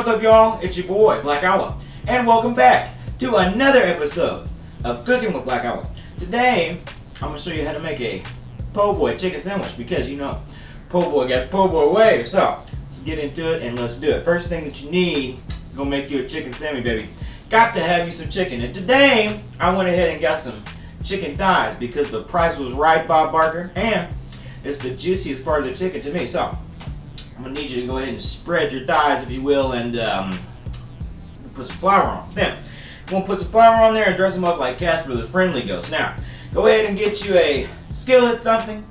What's up, y'all? It's your boy, Black Owl, and welcome back to another episode of Cooking with Black Owl. Today, I'm going to show you how to make a po' boy chicken sandwich because, you know, po' boy got po' boy way. So, let's get into it and let's do it. First thing that you need, go make you a chicken sandwich, baby. Got to have you some chicken. And today, I went ahead and got some chicken thighs because the price was right, Bob Barker, and it's the juiciest part of the chicken to me. So, I'm going to need you to go ahead and spread your thighs, if you will, and put some flour on them. Then, you're going to put some flour on there and dress them up like Casper the Friendly Ghost. Now, go ahead and get you a skillet, something.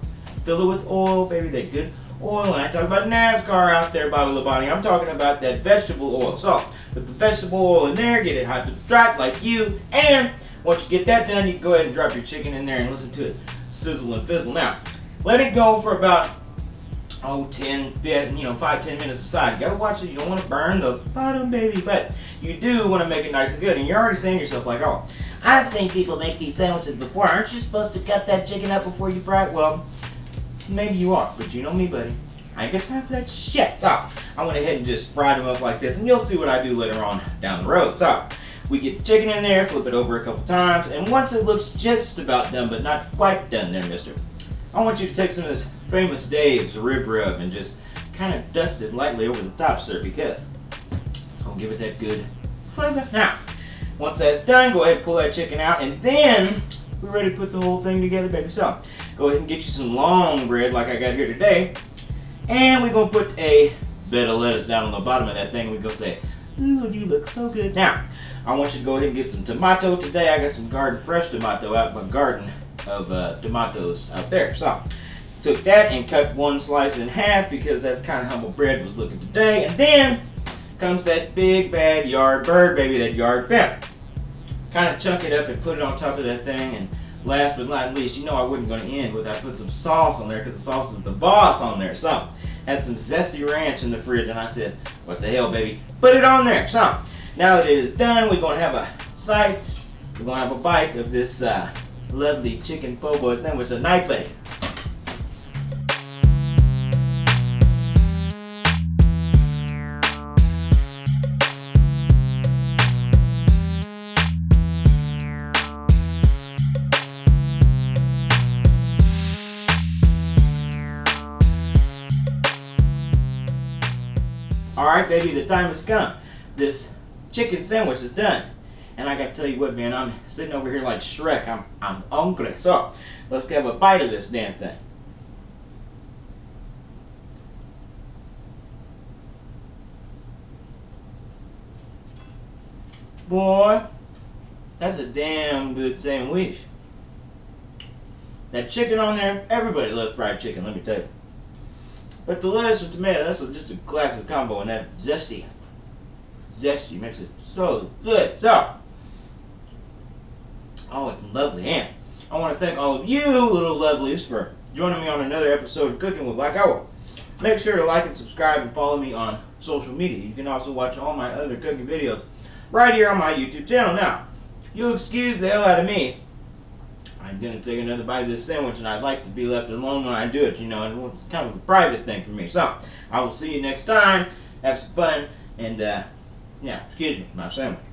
Fill it with oil, baby, that good oil. And I talk about NASCAR out there, Bobby Labonte. I'm talking about that vegetable oil. So, put the vegetable oil in there, get it hot to trot like you, and once you get that done, you can go ahead and drop your chicken in there and listen to it sizzle and fizzle. Now, let it go for about 5-10 minutes aside. You gotta watch it. You don't want to burn the bottom, baby, but you do want to make it nice and good. And you're already saying to yourself, like, oh, I've seen people make these sandwiches before. Aren't you supposed to cut that chicken up before you fry it? Well, maybe you are, but you know me, buddy. I ain't got time for that shit. So, I went ahead and just fried them up like this, and you'll see what I do later on down the road. So, we get the chicken in there, flip it over a couple times, and once it looks just about done, but not quite done there, mister, I want you to take some of this famous Dave's rib rub and just kind of dust it lightly over the top, sir, because it's going to give it that good flavor. Now, once that's done, go ahead and pull that chicken out, and then we're ready to put the whole thing together, baby. So, go ahead and get you some long bread like I got here today, and we're going to put a bed of lettuce down on the bottom of that thing, and we're going to say, ooh, you look so good. Now, I want you to go ahead and get some tomato today. I got some garden fresh tomato out of my garden of tomatoes out there. So, took that and cut one slice in half because that's kind of how my bread was looking today. And then comes that big bad yard bird, baby, that yard pimp. Kind of chunk it up and put it on top of that thing. And last but not least, you know I wasn't going to end without put some sauce on there because the sauce is the boss on there. So, had some zesty ranch in the fridge and I said, what the hell, baby? Put it on there. So, now that it is done, we're going to have a sight. We're going to have a bite of this lovely chicken po' boy sandwich tonight, buddy. Alright, baby, the time has come. This chicken sandwich is done. And I gotta tell you what, man, I'm sitting over here like Shrek. I'm hungry. So, let's have a bite of this damn thing. Boy, that's a damn good sandwich. That chicken on there, everybody loves fried chicken, let me tell you. But the lettuce and tomato, that's just a classic combo, and that zesty makes it so good. So, oh, it's lovely. And I want to thank all of you little lovelies for joining me on another episode of Cooking with Black Owl. Make sure to like and subscribe and follow me on social media. You can also watch all my other cooking videos right here on my YouTube channel. Now, you'll excuse the hell out of me. I'm going to take another bite of this sandwich, and I'd like to be left alone when I do it, and it's kind of a private thing for me. So, I will see you next time. Have some fun, and, excuse me, my sandwich.